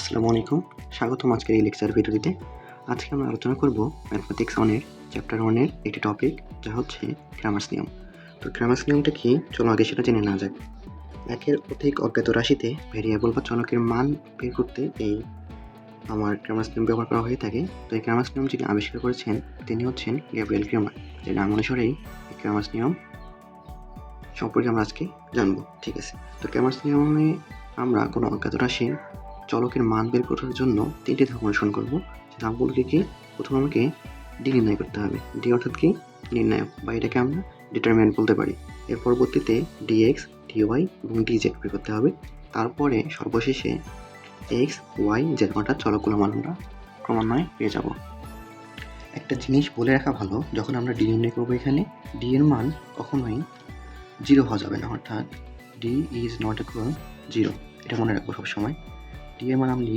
আসসালামু আলাইকুম, স্বাগতম আজকের এই লেকচার ভিডিওটিতে। আজকে আমরা আলোচনা করব ম্যাথমেটিক্স 1-এর চ্যাপ্টার 1-এর একটি টপিক, যা হচ্ছে ক্রামার্স নিয়ম। তো ক্রামার্স নিয়মটা কি, চলো আগে সেটা জেনে নেওয়া যাক। একের অধিক অজ্ঞাত রাশিতে ভেরিয়েবল বা চলকের মান বের করতে আমার ক্রামার্স নিয়ম ব্যবহার করা হয়ে থাকে। তো এই ক্রামার্স নিয়ম যিনি আবিষ্কার করেছেন তিনি হচ্ছেন গ্যাব্রিয়েল ক্রেমার। যে নাম অনুসারেই এই ক্রামার্স নিয়ম সম্পর্কে আমরা আজকে জানবো। ঠিক আছে, তো ক্রামার্স নিয়মে আমরা কোনো অজ্ঞাত রাশির চলকের মান বের করার জন্য তিনটি ধাপ অনুসরণ করব। সে ধাপগুলোকে কি, প্রথমে আমাকে ডি নির্ণয় করতে হবে। ডি অর্থাৎ কি, নির্ণায়ক, বা এটাকে আমরা ডিটারমিনেন্ট বলতে পারি। এর পরবর্তীতে ডিএক্স, ডিওয়াই এবং ডিজেড বের করতে হবে। তারপরে সর্বশেষে এক্স, ওয়াই, জেড অর্থাৎ চলকগুলোর মান আমরা ক্রমান্বয়ে পেয়ে যাব। একটা জিনিস বলে রাখা ভালো, যখন আমরা ডি নির্ণয় করবো, এখানে ডি এর মান কখনোই 0 হওয়া যাবে না, অর্থাৎ ডি ইজ নট ইকুয়াল 0। এটা মনে রাখবো সবসময়। ডি এর মান আমি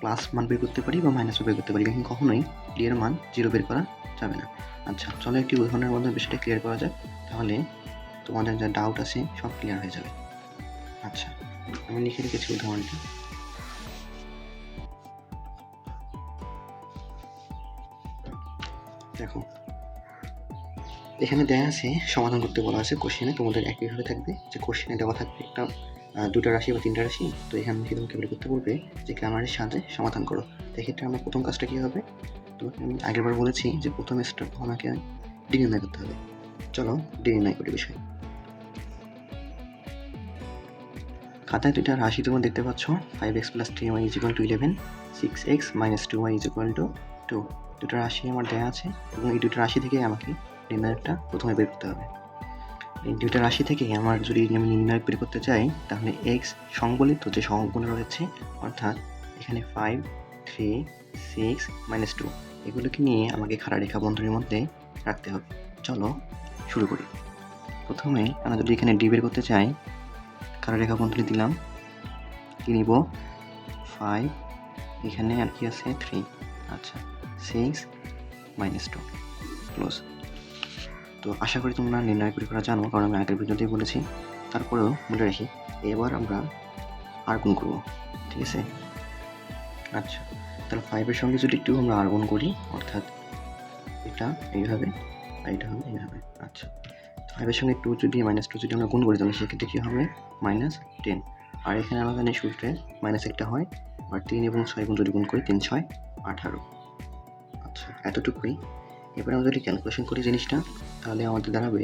প্লাস মান বের করতে পারি বা মাইনাসও বের করতে পারি, কিন্তু কখনোই ডি এর মান 0 বের করা যাবে না। আচ্ছা, চলো একটি উদাহরণের মাধ্যমে বিষয়টা ক্লিয়ার করা যায়, তাহলে তোমাদের যা ডাউট আছে সব ক্লিয়ার হয়ে যাবে। আচ্ছা, আমি লিখে রেখেছি উদাহরণটা। দেখো, এখানে দেওয়া আছে, সমাধান করতে বলা আছে কোশ্চেনে। তোমাদের একইভাবে থাকবে যে কোশ্চেনে দেওয়া থাকবে একটা দুটো রাশি বা তিনটা রাশি, তো এখান থেকে তোমাকে বের করতে বলবে যে ক্রামারের সাথে সমাধান করো। তো এক্ষেত্রে আমার প্রথম কাজটা কী হবে, তোমাকে আমি আগেরবার বলেছি যে প্রথম স্টেপ আমাকে ডি নির্ণয় করতে হবে। চলো ডি নির্ণয় করি বিষয়। খাতায় দুইটা রাশি তোমরা দেখতে পাচ্ছ, 5x + 3y = 11, 6x - 2y = 2। দুটো রাশি আমার দেওয়া আছে এবং এই দুটো রাশি থেকে আমাকে নির্ণায়কটা প্রথমে বের করতে হবে। এই দুইটা রাশি থেকে আমার যদি আমি নির্ণায়ক বের করতে চাই, তাহলে এক্স সংবলিত যে সহগগুলো রয়েছে, অর্থাৎ এখানে 5, 3, 6 - 2, এগুলোকে নিয়ে আমাকে খাড়া রেখা বন্ধনীর মধ্যে রাখতে হবে। চলো শুরু করি। প্রথমে আমরা যদি এখানে ডি বের করতে চাই, খাড়া রেখা বন্ধনী দিলাম, কি নিব 5, এখানে আর কি আছে 3, আচ্ছা 6 - 2 ক্লোজ। তো আশা করি তোমরা নির্ণয় করে করা জানো, কারণ আমি আগের ভিডিওতেই বলেছি। তারপরেও বলে রাখি, এবার আমরা আর গুণ করবো, ঠিক আছে। আচ্ছা, তাহলে 5-এর সঙ্গে যদি একটু আমরা আর গুণ করি, অর্থাৎ এটা এইভাবে আর এটা হবে এইভাবে। আচ্ছা, 5-এর সঙ্গে 2 যদি -2 যদি আমরা গুণ করি, তাহলে সেক্ষেত্রে কী হবে -10। আর এখানে আমরা জানি সূত্রে মাইনাস একটা হয়, আর 3 এবং 6 গুণ যদি গুণ করি, 3 × 6 = 18। আচ্ছা, এতটুকুই। এবার আমরা যদি ক্যালকুলেশন করি জিনিসটা, তাহলে আমাদের দাঁড়াবে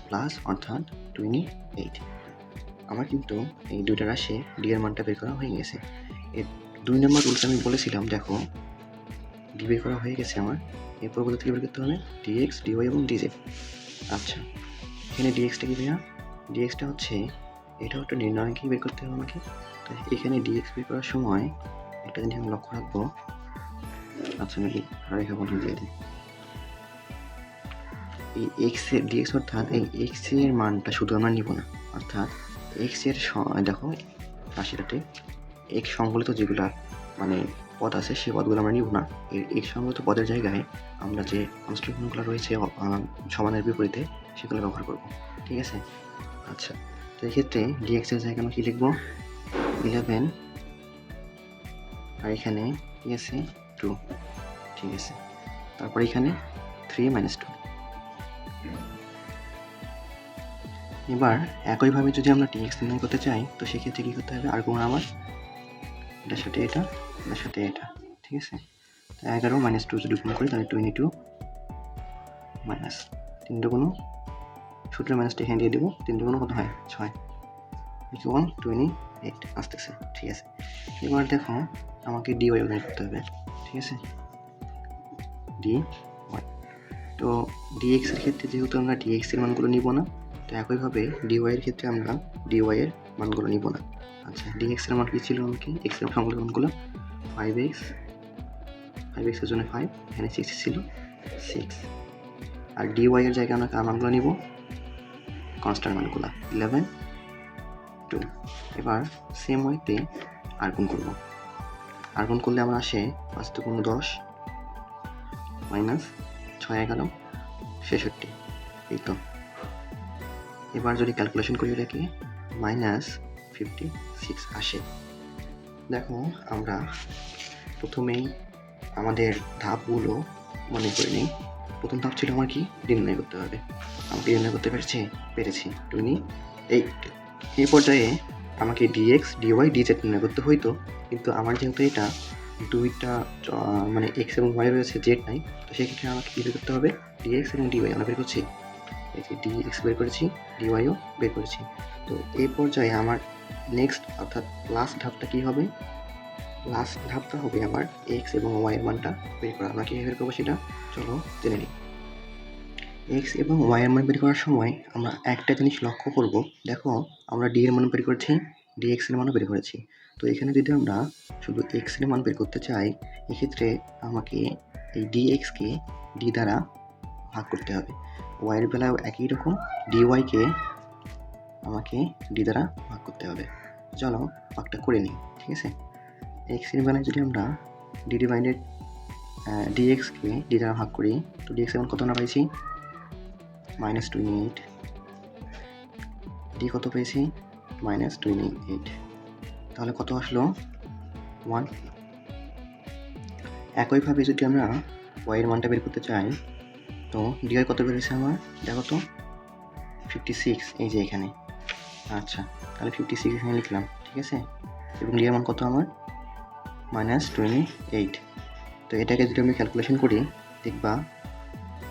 -প্লাস, অর্থাৎ 28। আমার কিন্তু এই দুইটা রাশি ডি এর মানটা বের করা হয়ে গেছে। এর 2 নম্বর রুলস আমি বলেছিলাম, দেখো ডি বের করা হয়ে গেছে আমার। এর পরবর্তী থেকে বের করতে হবে ডিএক্স, ডিওয়াই এবং ডিজেড। আচ্ছা, এখানে ডিএক্সটা কি ভাইয়া? ডিএক্সটা হচ্ছে, এটাও একটা নির্ণায়কই বের করতে হবে আমাকে। তো এখানে ডিএক্স বের করার সময় একটা জিনিস আমি লক্ষ্য রাখবো। আচ্ছা, আমি রেখা বন্ধনী দিয়ে দিই। এই এক্স এর ডিএক্স, অর্থাৎ এই এক্স এর মানটা শুধু আমরা নিব না, অর্থাৎ এক্স এর দেখো রাশিটাতে এক্স সংবলিত যেগুলো মানে পদ আছে, সেই পদগুলো আমরা নিব না। এই এক্স সংবলিত পদের জায়গায় আমরা যে কনস্ট্যান্টগুলো রয়েছে সমানের বিপরীতে, সেগুলো ব্যবহার করব, ঠিক আছে। আচ্ছা, তো এক্ষেত্রে ডিএক্স এর জায়গায় আমরা কি লিখবো 11, আর এখানে কি আছে 2, ঠিক আছে। তারপর এখানে 3 - 2। এবার একইভাবে যদি আমরা ডিএক্স নির্ণয় করতে চাই, তো সেক্ষেত্রে কী করতে হবে, আর গুণ আমার এটার সাথে এটা, এটার সাথে এটা, ঠিক আছে। তো 11 - 2 যদি গুণ করি, তাহলে 22 - 3 গুণ, সূত্রে মাইনাসটা এখানে দিয়ে দেবো, 3 গুণ কত হয় 6, 28 আসতেছে, ঠিক আছে। এবার দেখো আমাকে ডি ওয়াই বের করতে হবে, ঠিক আছে, ডি ওয়াই। তো ডিএক্স এর ক্ষেত্রে যেহেতু আমরা ডিএক্স এর মানগুলো নিব না, তো একইভাবে ডিওয়াই এর ক্ষেত্রে আমরা ডিওয়াই এর মানগুলো নিব না। আচ্ছা, ডিএক্স এর মান কী ছিল, আমাকে এক্স এর সংখ্যাগুলো মানগুলো 5x এর জন্য 5, এখানে 6 ছিল 6, আর ডিওয়াই এর জায়গায় আমরা কার মানগুলো নিব, কনস্ট্যান্ট মানগুলো 11, 2। এবার সেম ওয়েতে আর গুণ করবো। আর গুণ করলে আমরা আসে 5 × 2 = 10, -6 × 11 = 66, এই তো। এবার যদি ক্যালকুলেশন করি, এটাকে -56 আসে। দেখো আমরা প্রথমেই আমাদের ধাপগুলো মনে করে নিই। প্রথম ধাপ ছিল আমার কি, নির্ণয় করতে হবে। আমাকে নির্ণয় করতে পেরেছি 28। এই পর্যায়ে আমাকে ডিএক্স ডিওয়াই ডিজেড নির্ণয় করতে হইতো, কিন্তু আমার যেহেতু এটা দুইটা মানে এক্স এবং ওয়াই রয়েছে, জেড নাই, তো সেক্ষেত্রে আমাকে কী বের করতে হবে, ডিএক্স এবং ডিওয়াই আমরা বের করছি। এই যে ডিএক্স বের করেছি, ডিওয়াইও বের করেছি। তো এই পর্যায়ে আমার নেক্সট অর্থাৎ লাস্ট ধাপটা কী হবে, লাস্ট ধাপটা হবে আমার এক্স এবং ওয়াইয়ের মানটা বের করা। আমরা কীভাবে বের করবো সেটা চলো জেনে নিই। এক্স এবং ওয়াইয়ের মান বের করার সময় আমরা একটা জিনিস লক্ষ্য করব। দেখো আমরা ডি এর মান বের করেছি, ডি এক্স এর মানও বের করেছি। তো এখানে যদি আমরা শুধু এক্স এর মান বের করতে চাই, এক্ষেত্রে আমাকে এই ডি এক্সকে ডি দ্বারা ভাগ করতে হবে। ওয়াইয়ের বেলাও একই রকম, ডি ওয়াইকে আমাকে ডি দ্বারা ভাগ করতে হবে। চলো ভাগটা করে নিই, ঠিক আছে। এক্স এর বেলায় যদি আমরা ডি ডিভাইডেড ডি এক্সকে ডি দ্বারা ভাগ করি, তো ডি এক্স এর মান কত আমরা পাইছি, -28। ডি কত পেয়েছি, -28। তাহলে কত আসলো, 1। একইভাবে যদি আমরা ওয়াইয়ের মানটা বের করতে চাই, তো ডিওয়াই কত বেরিয়েছে আমার, দেখো তো 56, এই যে এখানে। আচ্ছা, তাহলে 56 এখানে লিখলাম, ঠিক আছে। এবং ডিএর মান কত আমার, -28। তো এটাকে যদি আমি ক্যালকুলেশন করি, দেখবা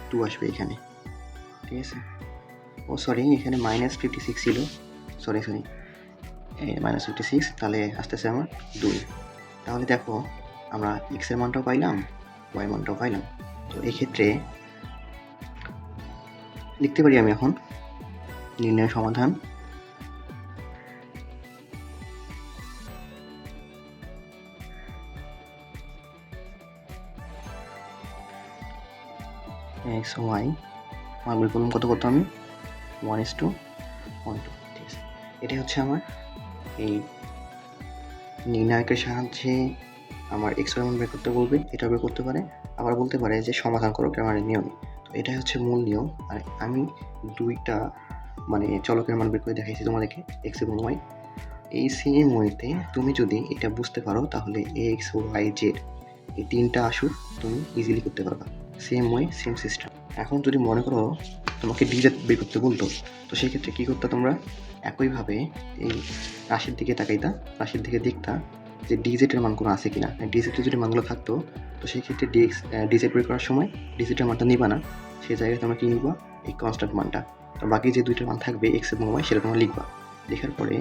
2 আসবে এখানে, ঠিক আছে। ও সরি, এখানে -56 ছিল, সরি -56, তাহলে আসতেছে আমার 2। তাহলে দেখো আমরা এক্স এর মানটাও পাইলাম, ওয়াই মানটাও পাইলাম। তো এই ক্ষেত্রে লিখতে পারি আমি এখন নির্ণয় সমাধান। এক্স ওয়াই মান বের করলাম, কত আমি 1:12, ঠিক আছে। এটাই হচ্ছে আমার এই নির্ণায়কের সাহায্যে আমার এক্স ওয়াই মান বের করতে বলবে, এটা বের করতে পারে, আবার বলতে পারে যে সমাধান করো গ্রামারের নিয়মে। তো এটাই হচ্ছে মূল নিয়ম। আর আমি দুইটা মানে চলকের মান বের করে দেখাইছি তোমাদেরকে, এক্স এবং ওয়াই। এই সেম ওয়েতে তুমি যদি এটা বুঝতে পারো, তাহলে এক্স ওয়াই জেড এই তিনটা আসুক তুমি ইজিলি করতে পারবা। Same way, same system. এখন যদি মনে করো তোমাকে ডিজেড বের করতে বলতো, তো সেই ক্ষেত্রে কী করতে, তোমরা একইভাবে এই রাশির দিকে তাকাইতা, রাশির দিকে দেখতা যে ডিজেটের মান কোনো আছে কিনা। ডিজেটের যদি মানগুলো থাকতো, তো সেই ক্ষেত্রে ডিজেট বের করার সময় ডিজেটের মানটা নিবা না, সেই জায়গায় তোমরা কী নিবা, এই কনস্ট্যান্ট মানটা। তো বাকি যে দুইটার মান থাকবে এক্স এবং ওয়াই, সেটা তোমরা লিখবা। লেখার পরে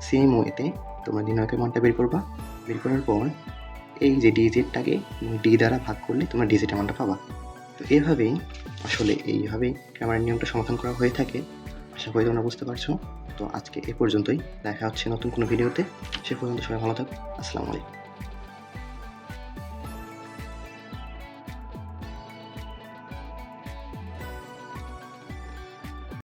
সেম ওয়েতে তোমরা নির্ণায়কের মানটা বের করবা। বের করার পর এই যে ডিজেটটাকে ডি দ্বারা ভাগ করলে তোমরা ডিজেটের মানটা পাবা। তো এইভাবেই আসলে এইভাবেই গ্রামারের নিয়মটা সমাধান করা হয়ে থাকে। আশা করি তোমরা বুঝতে পারছো। তো আজকে এ পর্যন্তই, দেখা হচ্ছে নতুন কোনো ভিডিওতে। সে পর্যন্ত সবাই ভালো থাকো। আসসালামু আলাইকুম।